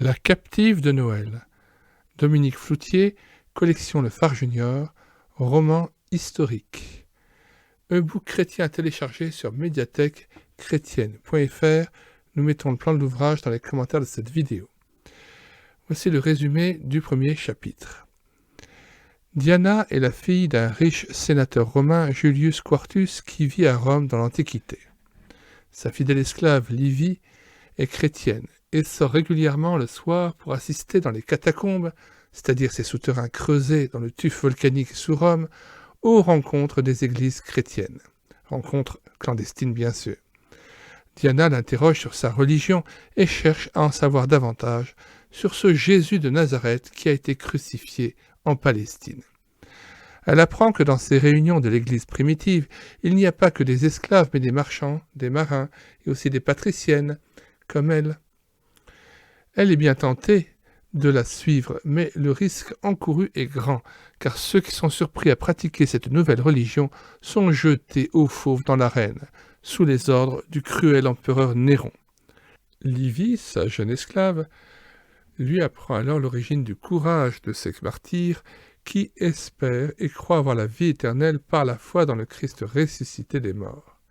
La captive de Noël. Dominique Floutier, collection Le Phare Junior, roman historique. E-book chrétien à télécharger sur médiathèque-chrétienne.fr. Nous mettons le plan de l'ouvrage dans les commentaires de cette vidéo. Voici le résumé du premier chapitre. Diana est la fille d'un riche sénateur romain, Julius Quartus, qui vit à Rome dans l'Antiquité. Sa fidèle esclave Livie est chrétienne et sort régulièrement le soir pour assister dans les catacombes, c'est-à-dire ces souterrains creusés dans le tuf volcanique sous Rome, aux rencontres des églises chrétiennes. Rencontres clandestines bien sûr. Diana l'interroge sur sa religion et cherche à en savoir davantage sur ce Jésus de Nazareth qui a été crucifié en Palestine. Elle apprend que dans ces réunions de l'église primitive, il n'y a pas que des esclaves mais des marchands, des marins et aussi des patriciennes, comme elle. Elle est bien tentée de la suivre, mais le risque encouru est grand, car ceux qui sont surpris à pratiquer cette nouvelle religion sont jetés aux fauves dans l'arène, sous les ordres du cruel empereur Néron. Livie, sa jeune esclave, lui apprend alors l'origine du courage de ces martyrs qui espèrent et croient avoir la vie éternelle par la foi dans le Christ ressuscité des morts.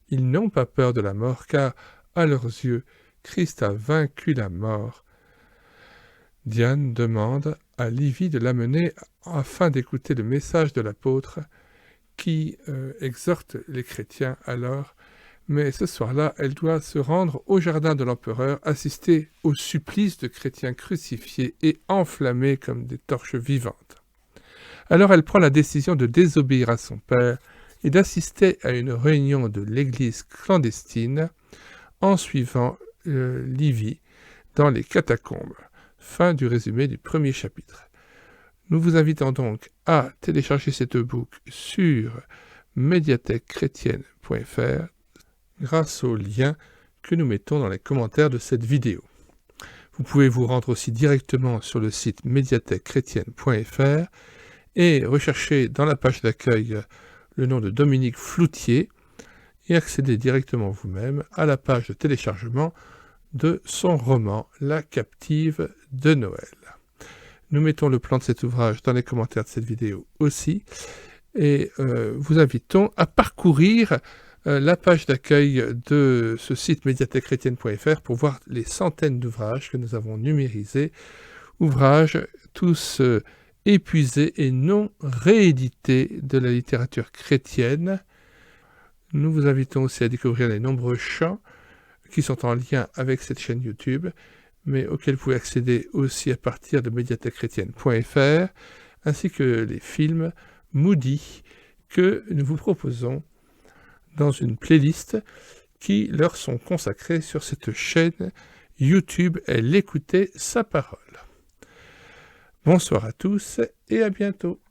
Ils n'ont pas peur de la mort, car, à leurs yeux, Christ a vaincu la mort. Diane demande à Livie de l'amener afin d'écouter le message de l'apôtre qui exhorte les chrétiens alors. Mais ce soir-là, elle doit se rendre au jardin de l'empereur, assister au supplice de chrétiens crucifiés et enflammés comme des torches vivantes. Alors elle prend la décision de désobéir à son père et d'assister à une réunion de l'église clandestine en suivant Livie dans les catacombes. Fin du résumé du premier chapitre. Nous vous invitons donc à télécharger cet e-book sur médiathèque-chrétienne.fr grâce au lien que nous mettons dans les commentaires de cette vidéo. Vous pouvez vous rendre aussi directement sur le site médiathèque-chrétienne.fr et rechercher dans la page d'accueil le nom de Dominique Floutier et accéder directement vous-même à la page de téléchargement de son roman La captive de Noël. Nous mettons le plan de cet ouvrage dans les commentaires de cette vidéo aussi et vous invitons à parcourir la page d'accueil de ce site médiathèque-chrétienne.fr pour voir les centaines d'ouvrages que nous avons numérisés, ouvrages tous épuisés et non réédités de la littérature chrétienne. Nous vous invitons aussi à découvrir les nombreux chants qui sont en lien avec cette chaîne YouTube, mais auxquels vous pouvez accéder aussi à partir de médiathèque-chrétienne.fr, ainsi que les films Moody que nous vous proposons dans une playlist qui leur sont consacrées sur cette chaîne YouTube Elle écoutait sa parole. Bonsoir à tous et à bientôt.